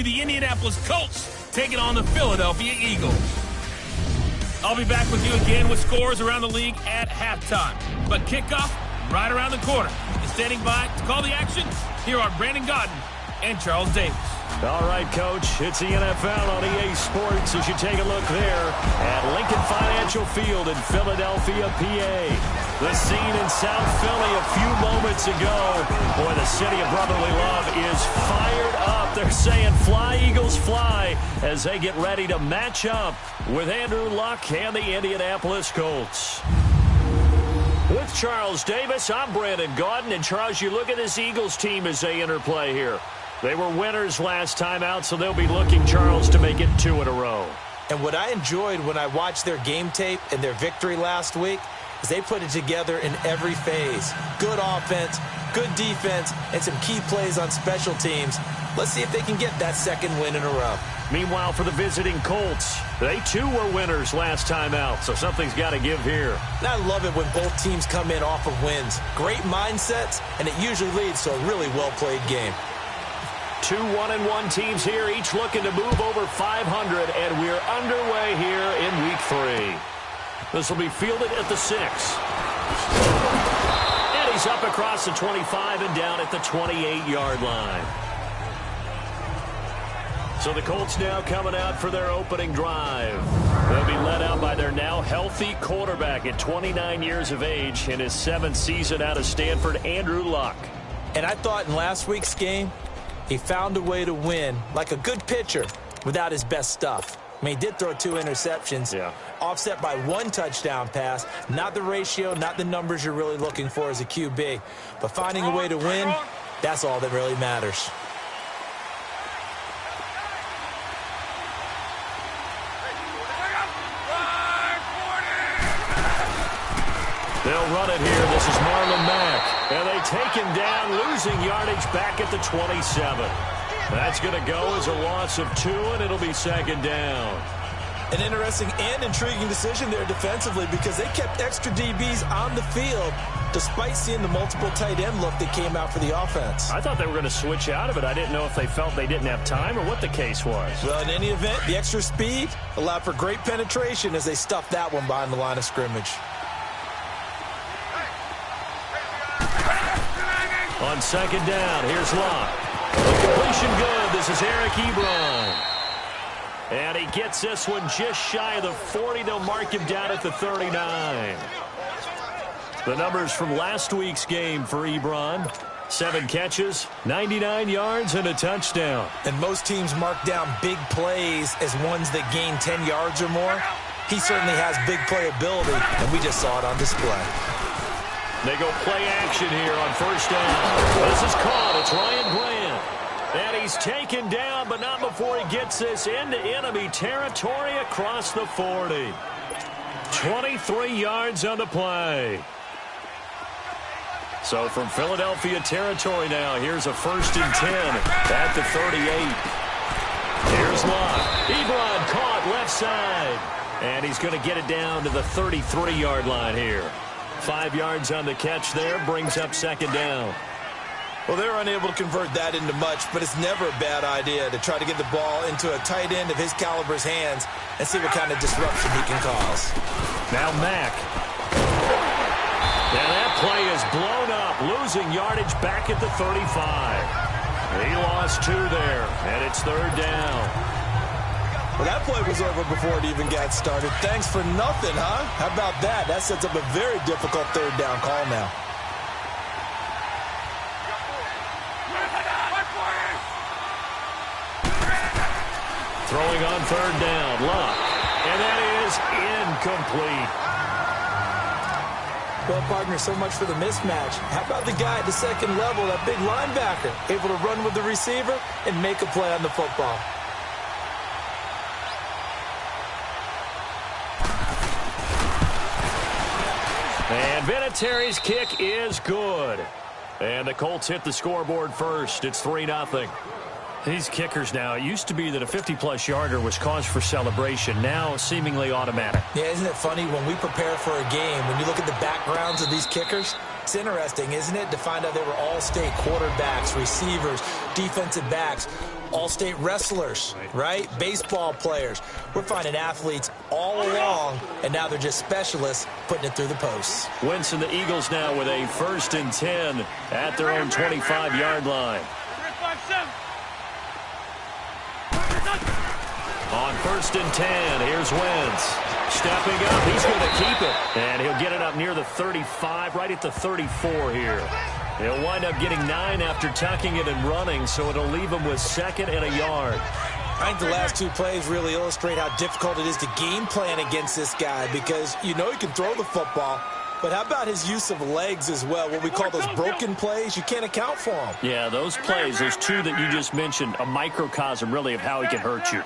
be the Indianapolis Colts taking on the Philadelphia Eagles. I'll be back with you again with scores around the league at halftime. But kickoff right around the corner. And standing by to call the action, here are Brandon Godden and Charles Davis. All right, Coach, it's the NFL on EA Sports as you take a look there at Lincoln Financial Field in Philadelphia, PA. The scene in South Philly a few moments ago. Boy, the city of brotherly love is fired up. They're saying, fly, Eagles, fly, as they get ready to match up with Andrew Luck and the Indianapolis Colts. With Charles Davis, I'm Brandon Gaudin. And, Charles, you look at this Eagles team as they interplay here. They were winners last time out, so they'll be looking, Charles, to make it 2 in a row. And what I enjoyed when I watched their game tape and their victory last week is they put it together in every phase. Good offense, good defense, and some key plays on special teams. Let's see if they can get that second win in a row. Meanwhile, for the visiting Colts, they too were winners last time out, so something's got to give here. And I love it when both teams come in off of wins. Great mindsets, and it usually leads to a really well-played game. 2 1-1 teams here, each looking to move over 500, and we're underway here in Week 3. This will be fielded at the 6. And he's up across the 25 and down at the 28-yard line. So the Colts now coming out for their opening drive. They'll be led out by their now healthy quarterback at 29 years of age in his 7th season out of Stanford, Andrew Luck. And I thought in last week's game, he found a way to win like a good pitcher without his best stuff. I mean, he did throw 2 interceptions, offset by 1 touchdown pass. Not the ratio, not the numbers you're really looking for as a QB. But finding a way to win, that's all that really matters. They'll run it here. This is Marlon Mack. And they take him down, losing yardage back at the 27. That's going to go as a loss of 2, and it'll be second down. An interesting and intriguing decision there defensively because they kept extra DBs on the field despite seeing the multiple tight end look that came out for the offense. I thought they were going to switch out of it. I didn't know if they felt they didn't have time or what the case was. Well, in any event, the extra speed allowed for great penetration as they stuffed that one behind the line of scrimmage. On second down, here's Luck. The completion good. This is Eric Ebron. And he gets this one just shy of the 40. They'll mark him down at the 39. The numbers from last week's game for Ebron. 7 catches, 99 yards, and a touchdown. And most teams mark down big plays as ones that gain 10 yards or more. He certainly has big playability, and we just saw it on display. They go play action here on first down. This is caught. It's Ryan Grant. And he's taken down, but not before he gets this into enemy territory across the 40. 23 yards on the play. So from Philadelphia territory now, here's a 1st and 10 at the 38. Here's Luck. Ebron caught left side. And he's going to get it down to the 33-yard line here. 5 yards on the catch there, brings up second down. Well, they're unable to convert that into much, but it's never a bad idea to try to get the ball into a tight end of his caliber's hands and see what kind of disruption he can cause. Now Mack. And that play is blown up, losing yardage back at the 35. He lost 2 there, and it's third down. Well, that play was over before it even got started. Thanks for nothing, huh? How about that? That sets up a very difficult third down call now. Throwing on third down, Luck. And that is incomplete. Well, partner, so much for the mismatch. How about the guy at the second level, that big linebacker, able to run with the receiver and make a play on the football? And Vinatieri's kick is good. And the Colts hit the scoreboard first. It's 3-0. These kickers now, it used to be that a 50-plus yarder was cause for celebration. Now seemingly automatic. Yeah, isn't it funny when we prepare for a game, when you look at the backgrounds of these kickers, It's interesting, isn't it, to find out they were all-state quarterbacks, receivers, defensive backs, all-state wrestlers, right? Baseball players. We're finding athletes all along, and now they're just specialists putting it through the posts. Wentz and the Eagles now with a 1st and 10 at their own 25-yard line. On 1st and 10, here's Wentz. Stepping up, he's going to keep it. And he'll get it up near the 35, right at the 34 here. He'll wind up getting 9 after tucking it and running, so it'll leave him with 2nd and a yard. I think the last 2 plays really illustrate how difficult it is to game plan against this guy because you know he can throw the football, but how about his use of legs as well? What we call those broken plays, you can't account for them. Yeah, those plays, those 2 that you just mentioned, a microcosm really of how he can hurt you.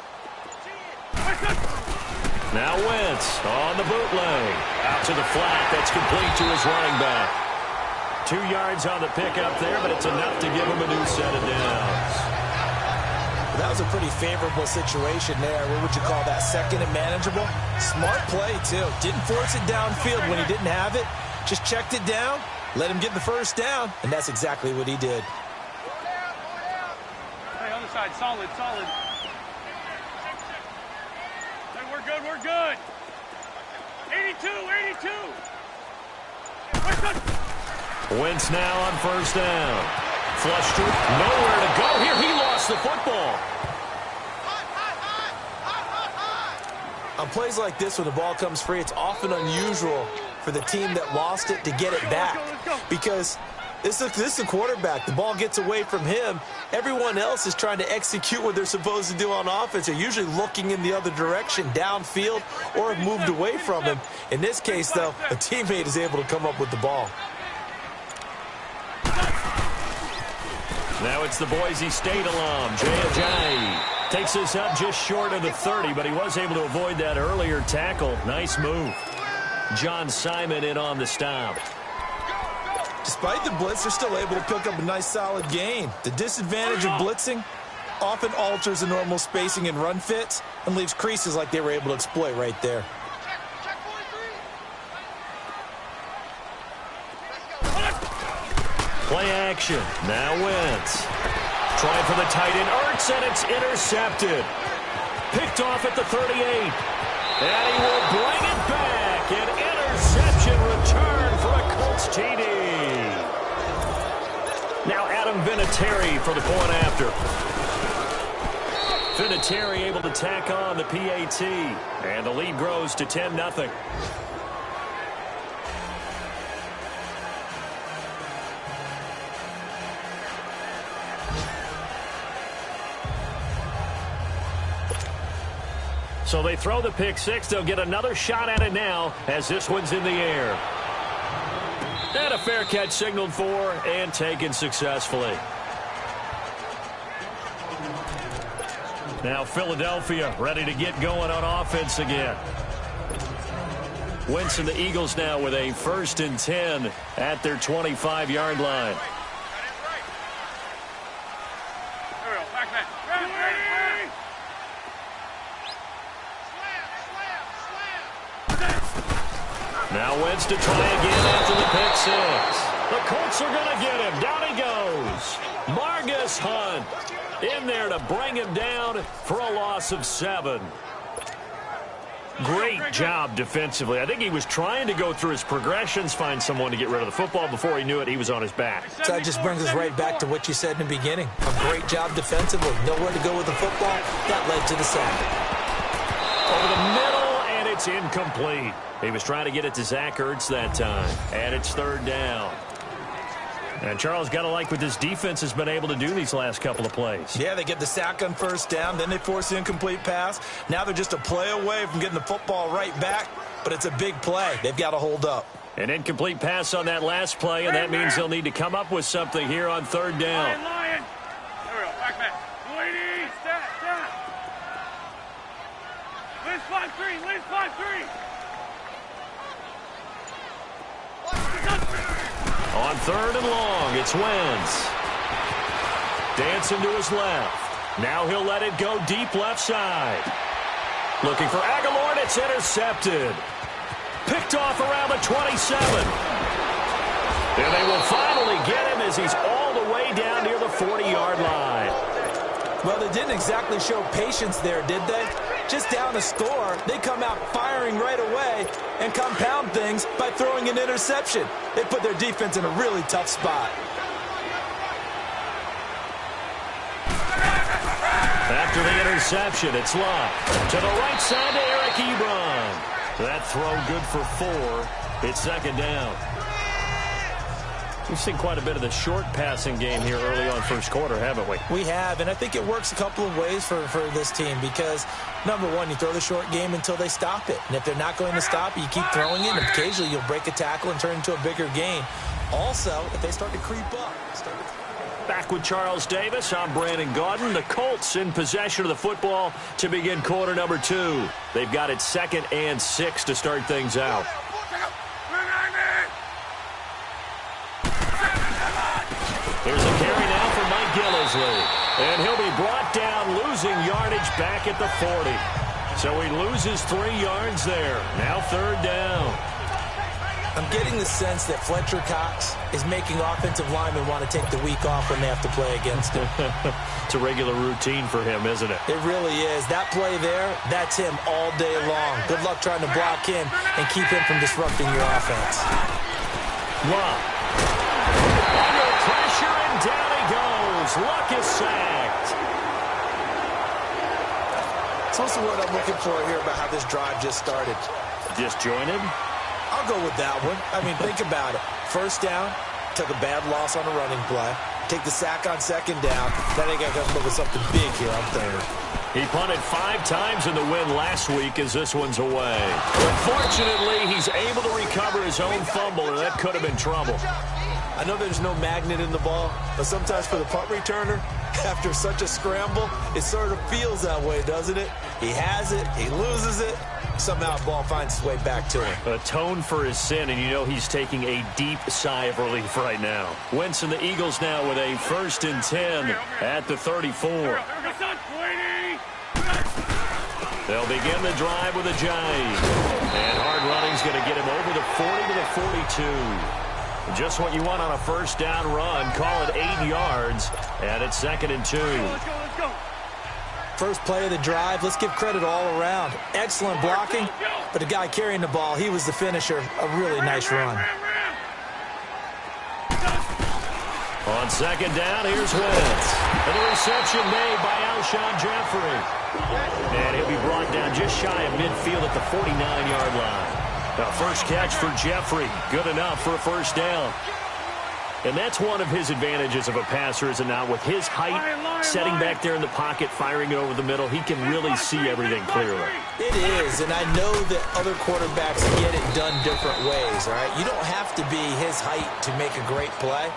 Now Wentz on the bootleg. Out to the flat. That's complete to his running back. 2 yards on the pickup there, but it's enough to give him a new set of downs. Well, that was a pretty favorable situation there. What would you call that? 2nd and manageable? Smart play, too. Didn't force it downfield when he didn't have it. Just checked it down, let him get the 1st down, and that's exactly what he did. Hey, other side, solid. We're good. 82. Wentz now on 1st down. Flush to nowhere to go here. He lost the football. On plays like this, when the ball comes free, it's often unusual for the team that lost it to get it back. Because this is a quarterback. The ball gets away from him. Everyone else is trying to execute what they're supposed to do on offense. They're usually looking in the other direction, downfield, or have moved away from him. In this case, though, a teammate is able to come up with the ball. Now it's the Boise State alum, Jay. Takes us up just short of the 30, but he was able to avoid that earlier tackle. Nice move. John Simon in on the stop. Despite the blitz, they're still able to pick up a nice, solid gain. The disadvantage of blitzing often alters the normal spacing and run fits and leaves creases like they were able to exploit right there. Play action. Now Wentz. Trying for the tight end. Ertz, and it's intercepted. Picked off at the 38. And he will bring it back. An interception return for a Colts TD. Now Adam Vinatieri for the point after. Vinatieri able to tack on the PAT. And the lead grows to 10-0. So they throw the pick 6. They'll get another shot at it now as this one's in the air. And a fair catch signaled for and taken successfully. Now Philadelphia ready to get going on offense again. Wentz and the Eagles now with a 1st and 10 at their 25-yard line. Now Wentz to try again after the pick 6. The Colts are going to get him. Down he goes. Margus Hunt in there to bring him down for a loss of 7. Great job defensively. I think he was trying to go through his progressions, find someone to get rid of the football. Before he knew it, he was on his back. So that just brings us right back to what you said in the beginning. A great job defensively. Nowhere to go with the football. That led to the sack. Over the middle, and it's incomplete. He was trying to get it to Zach Ertz that time. And it's 3rd down. And Charles, got to like what this defense has been able to do these last couple of plays. Yeah, they get the sack on 1st down. Then they force the incomplete pass. Now they're just a play away from getting the football right back. But it's a big play. They've got to hold up. An incomplete pass on that last play, and that means they'll need to come up with something here on 3rd down. Lion. There we go. Back. Lady. Step. Liz 5-3. On 3rd and long, it's Wentz. Dancing to his left. Now he'll let it go deep left side. Looking for Aguilar, and it's intercepted. Picked off around the 27. And they will finally get him as he's all the way down near the 40-yard line. Well, they didn't exactly show patience there, did they? Just down a score, they come out firing right away and compound things by throwing an interception. They put their defense in a really tough spot. After the interception, it's Locke. To the right side to Eric Ebron. That throw good for 4. It's second down. We've seen quite a bit of the short passing game here early on first quarter, haven't we? We have, and I think it works a couple of ways for this team because, number one, you throw the short game until they stop it. And if they're not going to stop it, you keep throwing it, and occasionally you'll break a tackle and turn it into a bigger gain. Also, if they start to creep up. Back with Charles Davis, I'm Brandon Gaudin. The Colts in possession of the football to begin quarter number 2. They've got it 2nd and 6 to start things out. Here's a carry now for Mike Gillisley. And he'll be brought down, losing yardage back at the 40. So he loses 3 yards there. Now 3rd down. I'm getting the sense that Fletcher Cox is making offensive linemen want to take the week off when they have to play against him. It's a regular routine for him, isn't it? It really is. That play there, that's him all day long. Good luck trying to block him and keep him from disrupting your offense. Luck. Under pressure, and down he goes. Luck is sacked. It's also what I'm looking for here about how this drive just started. Disjointed? I'll go with that one. I mean, think about it. First down, took a bad loss on a running play. Take the sack on 2nd down. Then they got to look at something big here on 3rd. He punted 5 times in the win last week as this one's away. But fortunately, he's able to recover his own fumble, and that could have been trouble. I know there's no magnet in the ball, but sometimes for the punt returner, after such a scramble, it sort of feels that way, doesn't it? He has it, he loses it, somehow the ball finds its way back to him. Atone for his sin, and you know he's taking a deep sigh of relief right now. Wentz and the Eagles now with a 1st and 10 at the 34. They'll begin the drive with a jive. And hard running's going to get him over the 40 to the 42. Just what you want on a first down run. Call it 8 yards. And it's 2nd and 2. Let's go. First play of the drive, let's give credit all around. Excellent blocking, but the guy carrying the ball, he was the finisher. A really nice run. On 2nd down, here's Wentz. And the reception made by Alshon Jeffrey. And he'll be brought down just shy of midfield at the 49-yard line. The first catch for Jeffrey. Good enough for a first down. And that's one of his advantages of a passer, is it not? With his height, setting back there in the pocket, firing it over the middle, he can really see everything clearly. It is, and I know that other quarterbacks get it done different ways, all right? You don't have to be his height to make a great play.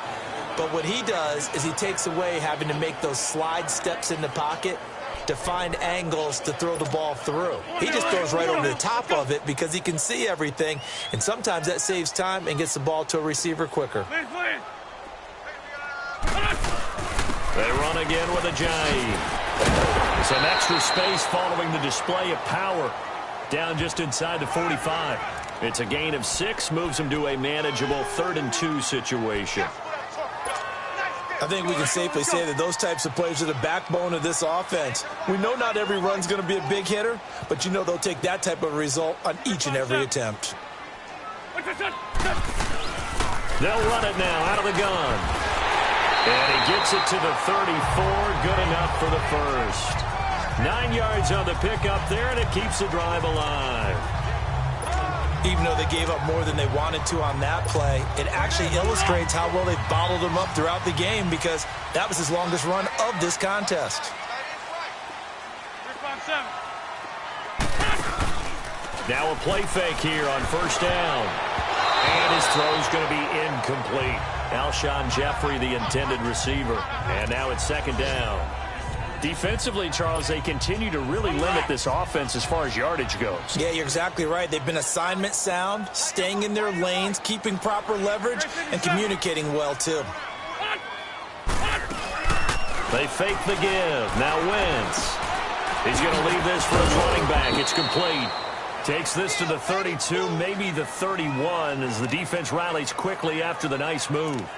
But what he does is he takes away having to make those slide steps in the pocket to find angles to throw the ball through. He just throws right over the top of it because he can see everything, and sometimes that saves time and gets the ball to a receiver quicker. They run again with a jive. Some extra space following the display of power. Down just inside the 45. It's a gain of 6, moves him to a manageable 3rd and 2 situation. I think we can safely say that those types of plays are the backbone of this offense. We know not every run's going to be a big hitter, but you know they'll take that type of result on each and every attempt. They'll run it now out of the gun. And he gets it to the 34. Good enough for the first. 9 yards on the pickup there, and it keeps the drive alive. Even though they gave up more than they wanted to on that play, it actually illustrates how well they've bottled him up throughout the game, because that was his longest run of this contest. Now a play fake here on first down. And his throw's going to be incomplete. Alshon Jeffrey, the intended receiver. And now it's 2nd down. Defensively, Charles, they continue to really limit this offense as far as yardage goes. Yeah, you're exactly right. They've been assignment sound, staying in their lanes, keeping proper leverage, and communicating well, too. They fake the give. Now Wentz. He's going to leave this for his running back. It's complete. Takes this to the 32, maybe the 31, as the defense rallies quickly after the nice move.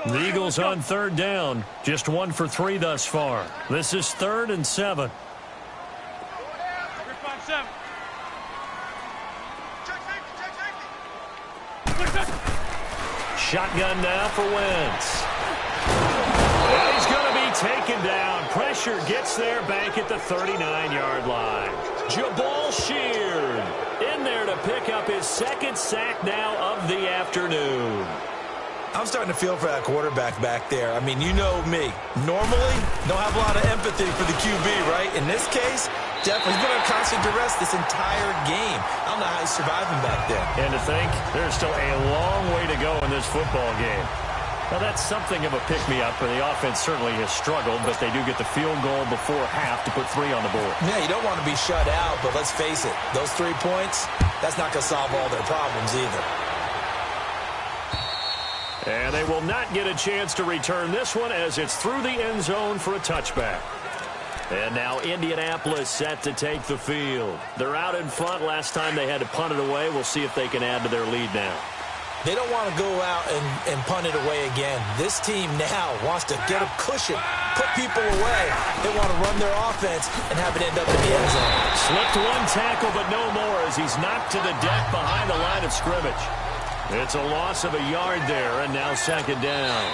The Eagles on third down. Just 1 for 3 thus far. This is 3rd and 7. Shotgun now for Wentz. And he's going to be taken down. Pressure gets there back at the 39-yard line. Jabal Sheard in there to pick up his 2nd sack now of the afternoon. I'm starting to feel for that quarterback back there. I mean, you know me. Normally, don't have a lot of empathy for the QB, right? In this case, definitely. He's been under constant duress this entire game. I don't know how he's surviving back there. And to think, there's still a long way to go in this football game. Now, that's something of a pick-me-up, and the offense certainly has struggled, but they do get the field goal before half to put 3 on the board. Yeah, you don't want to be shut out, but let's face it, those 3 points, that's not going to solve all their problems either. And they will not get a chance to return this one as it's through the end zone for a touchback. And now Indianapolis set to take the field. They're out in front. Last time they had to punt it away. We'll see if they can add to their lead now. They don't want to go out and punt it away again. This team now wants to get a cushion, put people away. They want to run their offense and have it end up in the end zone. Slipped 1 tackle, but no more as he's knocked to the deck behind the line of scrimmage. It's a loss of a yard there, and now 2nd down.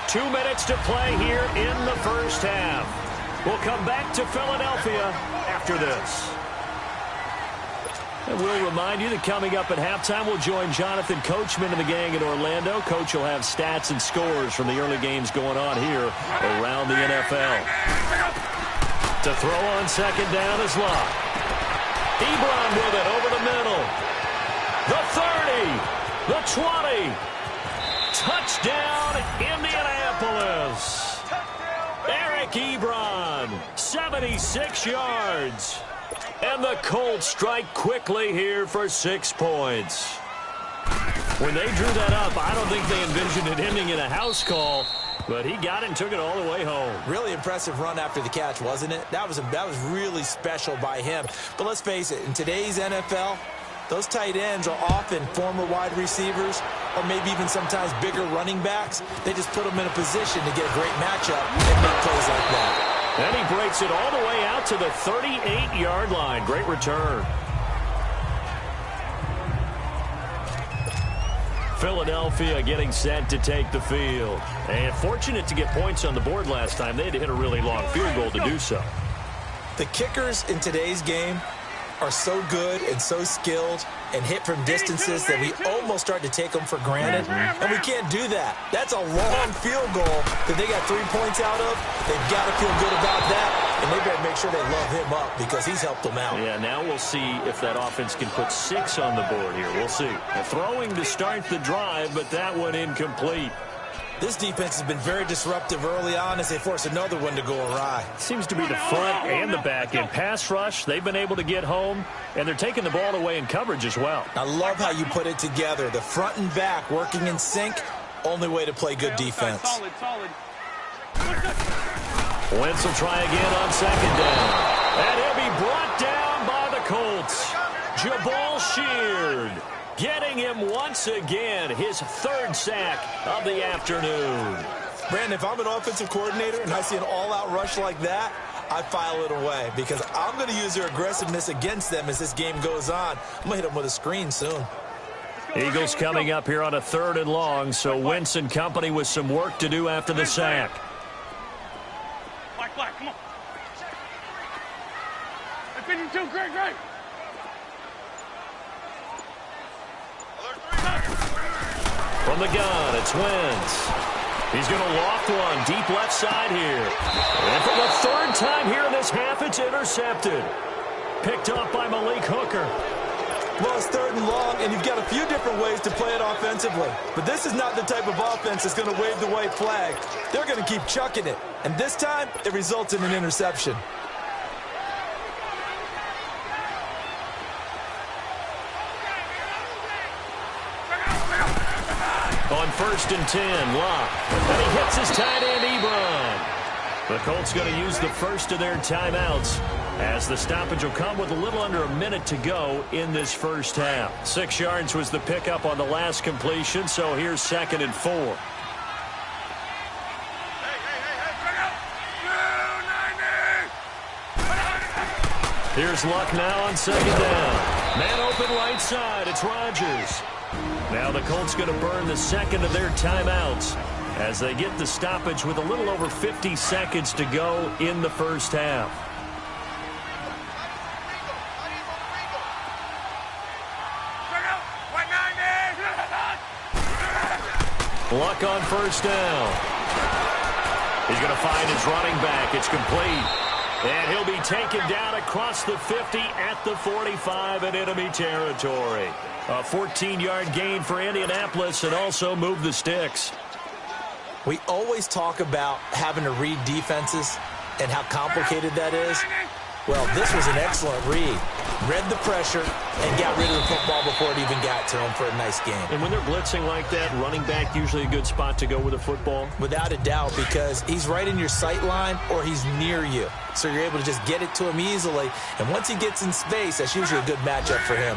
2 minutes to play here in the first half. We'll come back to Philadelphia after this. And we'll remind you that coming up at halftime, we'll join Jonathan Coachman and the gang in Orlando. Coach will have stats and scores from the early games going on here around the NFL. To throw on 2nd down is Locke. Ebron with it over the middle. The 30, the 20, touchdown Indianapolis. Eric Ebron, 76 yards. And the Colts strike quickly here for 6 points. When they drew that up, I don't think they envisioned it ending in a house call, but he got it and took it all the way home. Really impressive run after the catch, wasn't it? That was really special by him. But let's face it, in today's NFL, those tight ends are often former wide receivers or maybe even sometimes bigger running backs. They just put them in a position to get a great matchup and make plays like that. And he breaks it all the way out to the 38-yard line. Great return. Philadelphia getting set to take the field. And fortunate to get points on the board last time. They had to hit a really long field goal to do so. The kickers in today's game are so good and so skilled and hit from distances that we almost start to take them for granted, and we can't do that. That's a long field goal that they got 3 points out of. They've got to feel good about that, and they better make sure they love him up because he's helped them out. Yeah, now we'll see if that offense can put 6 on the board here. We'll see. They're throwing to start the drive, but that one incomplete. This defense has been very disruptive early on as they force another one to go awry. Seems to be the front and the back. In pass rush, they've been able to get home, and they're taking the ball away in coverage as well. I love how you put it together. The front and back working in sync, only way to play good defense. Solid. Wentz will try again on 2nd down. And he'll be brought down by the Colts. Jabal Sheard getting him once again, his 3rd sack of the afternoon. Brandon, if I'm an offensive coordinator and I see an all-out rush like that, I file it away because I'm going to use their aggressiveness against them as this game goes on. I'm going to hit them with a screen soon. Eagles coming up here on a 3rd and long, so Wentz and company with some work to do after the sack. Black, come on. I think you too, great. From the gun, it's Wentz. He's going to loft one deep left side here. And for the 3rd time here in this half, it's intercepted. Picked off by Malik Hooker. Well, it's 3rd and long, and you've got a few different ways to play it offensively. But this is not the type of offense that's going to wave the white flag. They're going to keep chucking it. And this time, it results in an interception. On 1st and 10, Locke. And he hits his tight end, Ebron. The Colts going to use the first of their timeouts as the stoppage will come with a little under a minute to go in this first half. 6 yards was the pickup on the last completion, so here's 2nd and 4. Here's Luck now on 2nd down. Man open right side. It's Rodgers. Now the Colts going to burn the 2nd of their timeouts as they get the stoppage with a little over 50 seconds to go in the first half. Luck on 1st down. He's going to find his running back. It's complete. And he'll be taken down across the 50 at the 45 in enemy territory. A 14-yard gain for Indianapolis and also move the sticks. We always talk about having to read defenses and how complicated that is. Well, this was an excellent read. Read the pressure and got rid of the football before it even got to him for a nice game. And when they're blitzing like that, running back usually a good spot to go with the football? Without a doubt, because he's right in your sight line or he's near you. So you're able to just get it to him easily. And once he gets in space, that's usually a good matchup for him.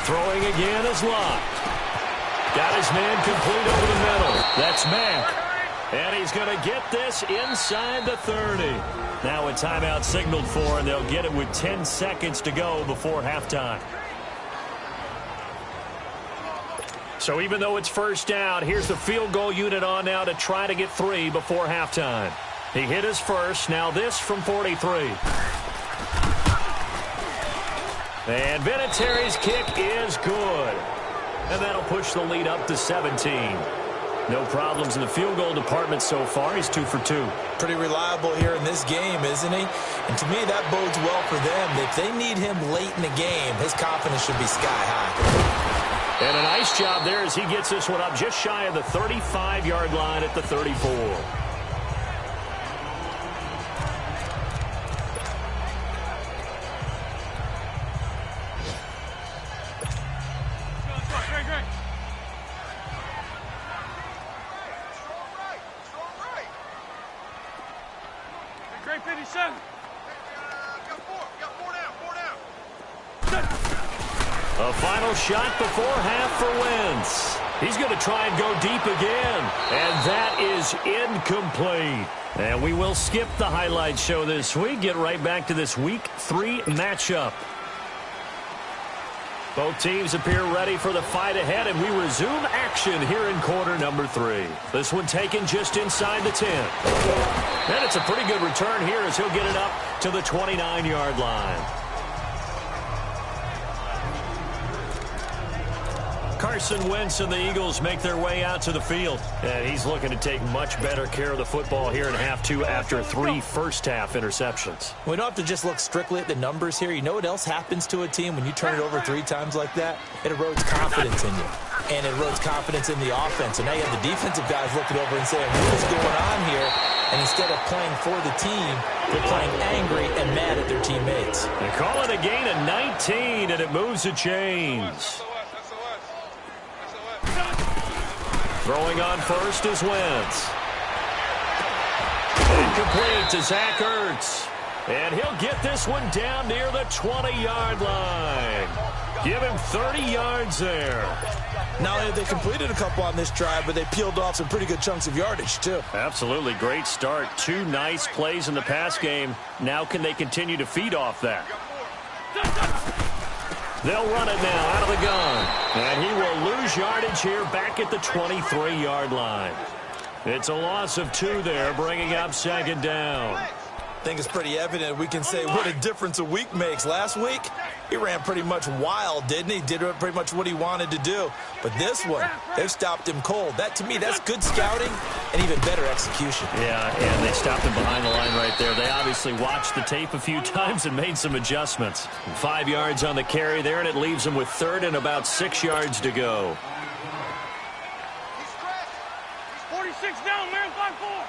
Throwing again is Locke. Got his man complete over the middle. That's Mack. And he's going to get this inside the 30. Now a timeout signaled for, and they'll get it with 10 seconds to go before halftime. So even though it's 1st down, here's the field goal unit on now to try to get 3 before halftime. He hit his first. Now this from 43. And Vinatieri's kick is good. And that'll push the lead up to 17. No problems in the field goal department so far. He's 2 for 2. Pretty reliable here in this game, isn't he? And to me, that bodes well for them. If they need him late in the game, his confidence should be sky high. And a nice job there as he gets this one up just shy of the 35-yard line at the 34. A final shot before half for Wentz. He's going to try and go deep again. And that is incomplete. And we will skip the highlight show this week. Get right back to this Week 3 matchup. Both teams appear ready for the fight ahead, and we resume action here in quarter number 3. This one taken just inside the 10. And it's a pretty good return here as he'll get it up to the 29-yard line. Carson Wentz and the Eagles make their way out to the field. And he's looking to take much better care of the football here in half 2 after 3 first-half interceptions. We don't have to just look strictly at the numbers here. You know what else happens to a team when you turn it over 3 times like that? It erodes confidence in you. And it erodes confidence in the offense. And now you have the defensive guys looking over and saying, what's going on here? And instead of playing for the team, they're playing angry and mad at their teammates. They call it a gain of 19, and it moves the chains. Throwing on first is Wentz. Incomplete to Zach Ertz. And he'll get this one down near the 20-yard line. Give him 30 yards there. Not only have they completed a couple on this drive, but they peeled off some pretty good chunks of yardage, too. Absolutely. Great start. 2 nice plays in the pass game. Now can they continue to feed off that? They'll run it now out of the gun. And he will lose yardage here back at the 23-yard line. It's a loss of 2 there, bringing up 2nd down. I think it's pretty evident. We can say what a difference a week makes. Last week, he ran pretty much wild, didn't he? Did pretty much what he wanted to do. But this one, they stopped him cold. That, to me, that's good scouting and even better execution. Yeah, and they stopped him behind the line right there. They obviously watched the tape a few times and made some adjustments. 5 yards on the carry there, and it leaves him with 3rd and about 6 yards to go. He's 46 down, man, 5-4.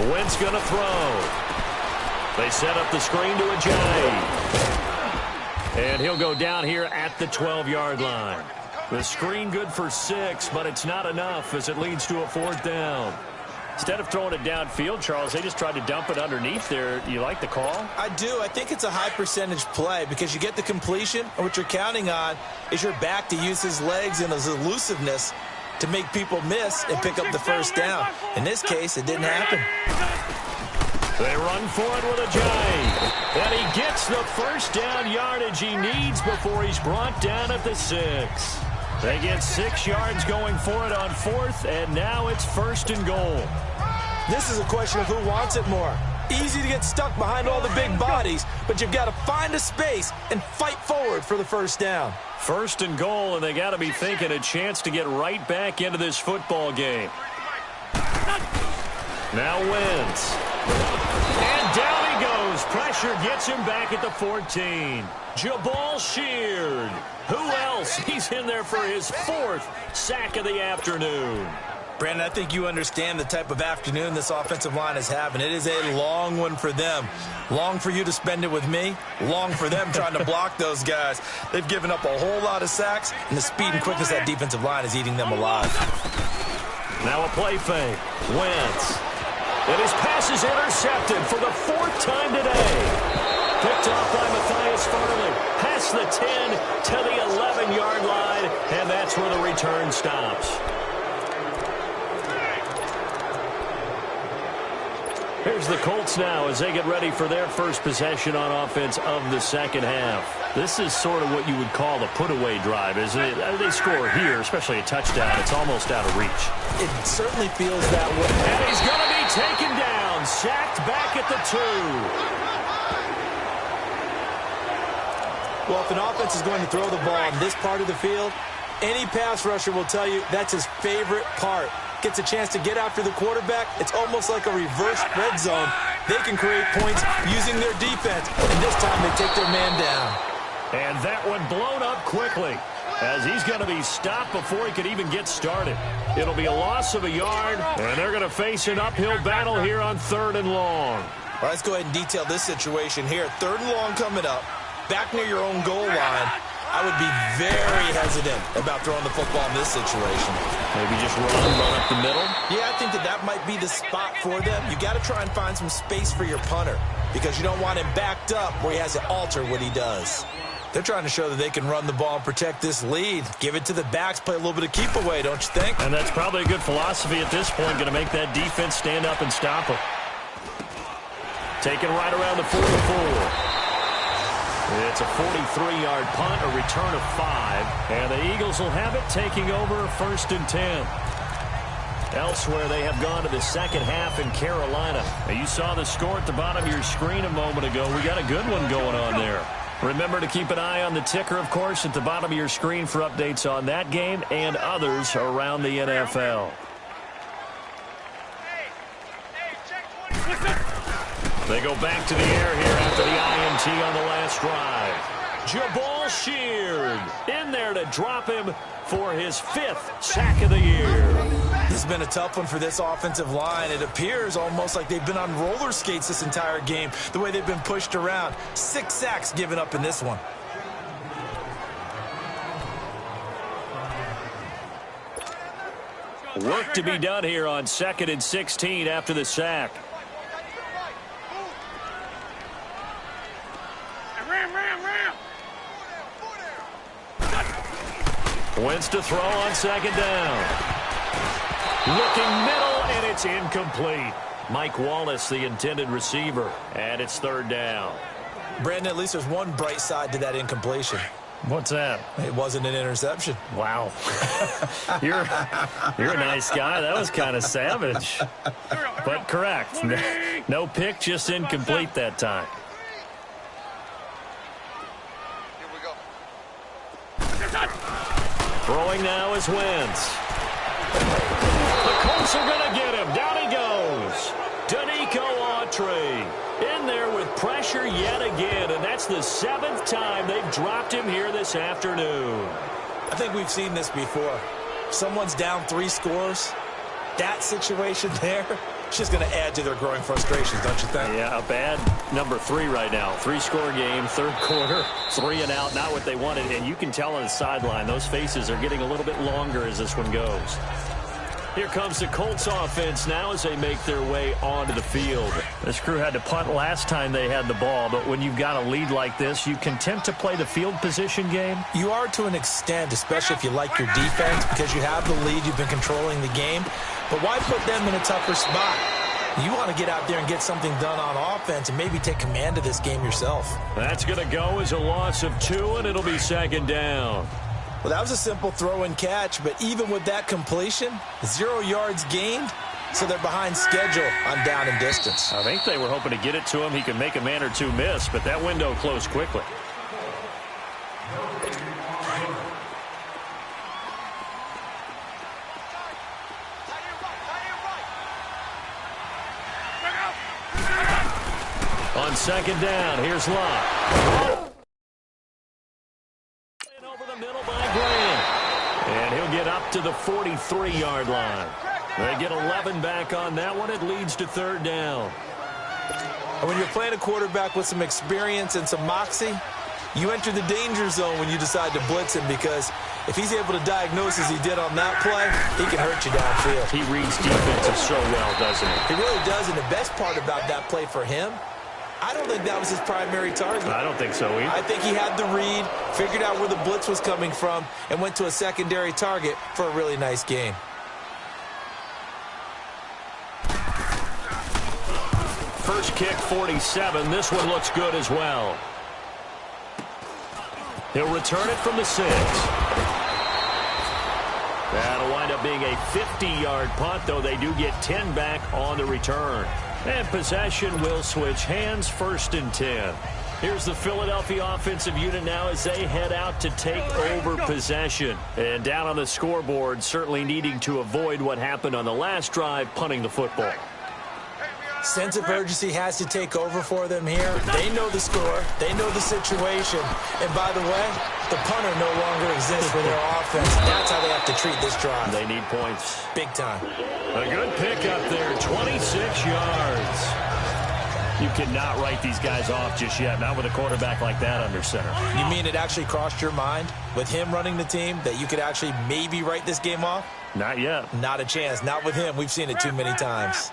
Wentz going to throw. They set up the screen to Ajayi. And he'll go down here at the 12-yard line. The screen good for 6, but it's not enough as it leads to a 4th down. Instead of throwing it downfield, Charles, they just tried to dump it underneath there. You like the call? I do. I think it's a high percentage play because you get the completion, and what you're counting on is your back to use his legs and his elusiveness to make people miss and pick up the 1st down. In this case, it didn't happen. They run for it with a J. And he gets the 1st down yardage he needs before he's brought down at the 6. They get 6 yards going for it on 4th, and now it's 1st and goal. This is a question of who wants it more. Easy to get stuck behind all the big bodies, but you've got to find a space and fight forward for the 1st down. 1st and goal, and they got to be thinking a chance to get right back into this football game. Now Wentz. And down he goes. Pressure gets him back at the 14. Jabal Sheard. Who else? He's in there for his 4th sack of the afternoon. Brandon, I think you understand the type of afternoon this offensive line is having. It is a long one for them. Long for you to spend it with me. Long for them trying to block those guys. They've given up a whole lot of sacks, and the speed and quickness of that defensive line is eating them alive. Now a play fake. Wentz. And his pass is intercepted for the 4th time today. Picked off by Matthias Farley. Past the 10 to the 11-yard line, and that's where the return stops. Here's the Colts now as they get ready for their first possession on offense of the 2nd half. This is sort of what you would call the put-away drive, isn't it? They score here, especially a touchdown. It's almost out of reach. It certainly feels that way. And he's going to be taken down, sacked back at the 2. Well, if an offense is going to throw the ball in this part of the field, any pass rusher will tell you that's his favorite part. Gets a chance to get after the quarterback. It's almost like a reverse red zone. They can create points using their defense, and this time they take their man down. And that one blown up quickly as he's going to be stopped before he could even get started. It'll be a loss of a yard, and they're going to face an uphill battle here on 3rd and long. Well, let's go ahead and detail this situation here. 3rd and long coming up, back near your own goal line. I would be very hesitant about throwing the football in this situation. Maybe just run up the middle? Yeah, I think that might be the spot for them. You got to try and find some space for your punter because you don't want him backed up where he has to alter what he does. They're trying to show that they can run the ball and protect this lead. Give it to the backs, play a little bit of keep away, don't you think? And that's probably a good philosophy at this point, going to make that defense stand up and stop them. Taken right around the 44. It's a 43-yard punt, a return of 5, and the Eagles will have it taking over 1st and 10. Elsewhere, they have gone to the 2nd half in Carolina. Now, you saw the score at the bottom of your screen a moment ago. We got a good one going on there. Remember to keep an eye on the ticker, of course, at the bottom of your screen for updates on that game and others around the NFL. They go back to the air here after the INT on the last drive. Jabal Sheard in there to drop him for his 5th sack of the year. This has been a tough one for this offensive line. It appears almost like they've been on roller skates this entire game, the way they've been pushed around. 6 sacks given up in this one. Work to be done here on 2nd and 16 after the sack. Wentz to throw on 2nd down. Looking middle, and it's incomplete. Mike Wallace, the intended receiver, and it's 3rd down. Brandon, at least there's one bright side to that incompletion. What's that? It wasn't an interception. Wow. You're a nice guy. That was kind of savage. But correct. No pick, just incomplete that time. Throwing now is Wentz. The Colts are going to get him. Down he goes. Danico Autry in there with pressure yet again, and that's the 7th time they've dropped him here this afternoon. I think we've seen this before. Someone's down 3 scores. That situation there, It's just going to add to their growing frustrations, don't you think? Yeah, a bad number 3 right now. 3-score game, third quarter, 3 and out, not what they wanted. And you can tell on the sideline, those faces are getting a little bit longer as this one goes. Here comes the Colts offense now as they make their way onto the field. This crew had to punt last time they had the ball, but when you've got a lead like this, you content to play the field position game? You are to an extent, especially if you like your defense, because you have the lead, you've been controlling the game. But why put them in a tougher spot? You want to get out there and get something done on offense and maybe take command of this game yourself. That's going to go as a loss of 2, and it'll be second down. Well, that was a simple throw and catch, but even with that completion, 0 yards gained, so they're behind schedule on down and distance. I think they were hoping to get it to him. He could make a man or two miss, but that window closed quickly. On second down, here's Locke. And he'll get up to the 43-yard line. They get 11 back on that one. It leads to third down. And when you're playing a quarterback with some experience and some moxie, you enter the danger zone when you decide to blitz him, because if he's able to diagnose as he did on that play, he can hurt you downfield. He reads defenses so well, doesn't he? He really does, and the best part about that play for him, I don't think that was his primary target. I don't think so either. I think he had the read, figured out where the blitz was coming from, and went to a secondary target for a really nice gain. First kick, 47. This one looks good as well. He'll return it from the 6. That'll wind up being a 50-yard punt, though they do get 10 back on the return. And possession will switch hands, 1st and 10. Here's the Philadelphia offensive unit now as they head out to take over possession. And down on the scoreboard, certainly needing to avoid what happened on the last drive, punting the football. Sense of urgency has to take over for them here. They know the score. They know the situation. And by the way, the punter no longer exists for their offense. That's how they have to treat this drive. They need points. Big time. A good pickup there, 26 yards. You cannot write these guys off just yet, not with a quarterback like that under center. You mean it actually crossed your mind with him running the team that you could actually maybe write this game off? Not yet. Not a chance. Not with him. We've seen it too many times.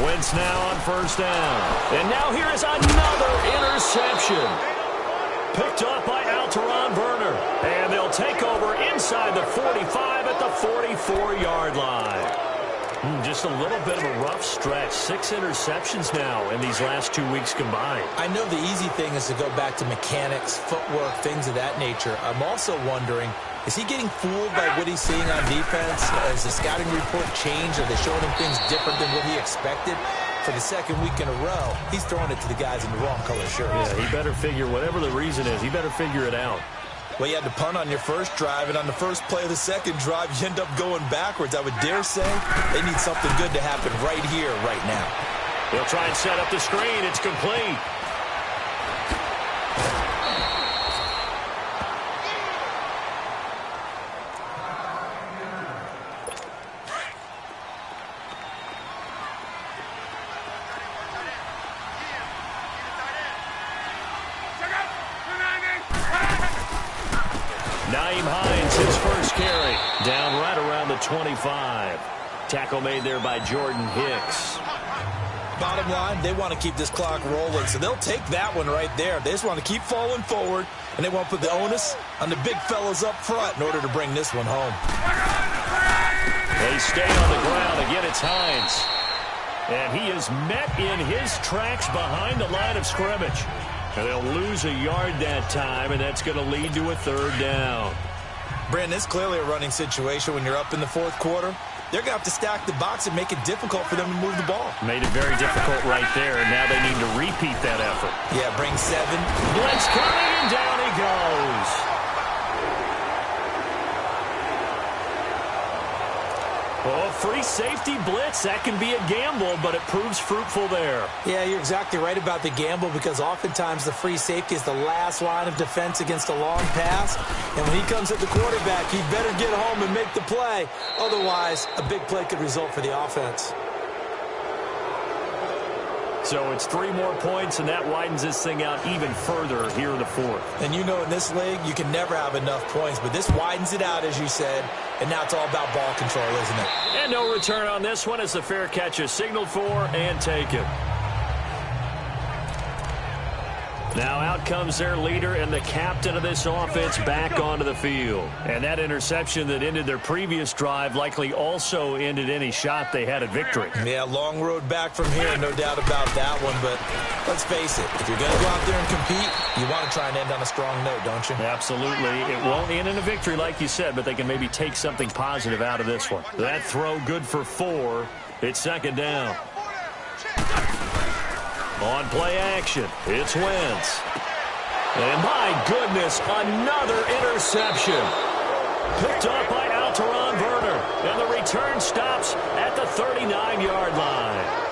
Wentz now on first down. And now here is another interception. Picked up by Alteron Werner. And they'll take over inside the 45 at the 44-yard line. Just a little bit of a rough stretch. 6 interceptions now in these last 2 weeks combined. I know the easy thing is to go back to mechanics, footwork, things of that nature. I'm also wondering, is he getting fooled by what he's seeing on defense? Has the scouting report changed? Are they showing him things different than what he expected? For the second week in a row, he's throwing it to the guys in the wrong color shirts. Yeah, he better figure, whatever the reason is, he better figure it out. Well, you had to punt on your first drive, and on the first play of the second drive, you end up going backwards. I would dare say they need something good to happen right here, right now. He'll try and set up the screen. It's complete. His first carry down right around the 25. Tackle made there by Jordan Hicks. Bottom line, they want to keep this clock rolling, so they'll take that one right there. They just want to keep falling forward, and they want to put the onus on the big fellas up front in order to bring this one home. They stay on the ground. Again, it's Hines. And he is met in his tracks behind the line of scrimmage. And they'll lose a yard that time, and that's going to lead to a third down. Brandon, it's clearly a running situation when you're up in the fourth quarter. They're going to have to stack the box and make it difficult for them to move the ball. Made it very difficult right there, and now they need to repeat that effort. Yeah, bring 7. Blitz coming, and down he goes. Oh, free safety blitz, that can be a gamble, but it proves fruitful there. Yeah, you're exactly right about the gamble because oftentimes the free safety is the last line of defense against a long pass. And when he comes at the quarterback, he better get home and make the play. Otherwise, a big play could result for the offense. So it's 3 more points, and that widens this thing out even further here in the fourth. And you know in this league, you can never have enough points, but this widens it out, as you said, and now it's all about ball control, isn't it? And no return on this one as the fair catch is signaled for and taken. Now out comes their leader and the captain of this offense back onto the field. And that interception that ended their previous drive likely also ended any shot they had at victory. Yeah, long road back from here, no doubt about that one. But let's face it, if you're going to go out there and compete, you want to try and end on a strong note, don't you? Absolutely. It won't end in a victory like you said, but they can maybe take something positive out of this one. That throw good for 4. It's second down. On play action, it's Wentz. And my goodness, another interception. Picked up by Alteron Werner. And the return stops at the 39-yard line.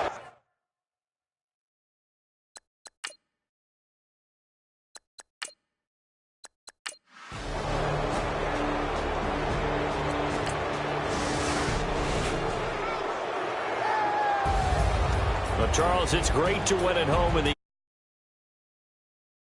Well, Charles, it's great to win at home in the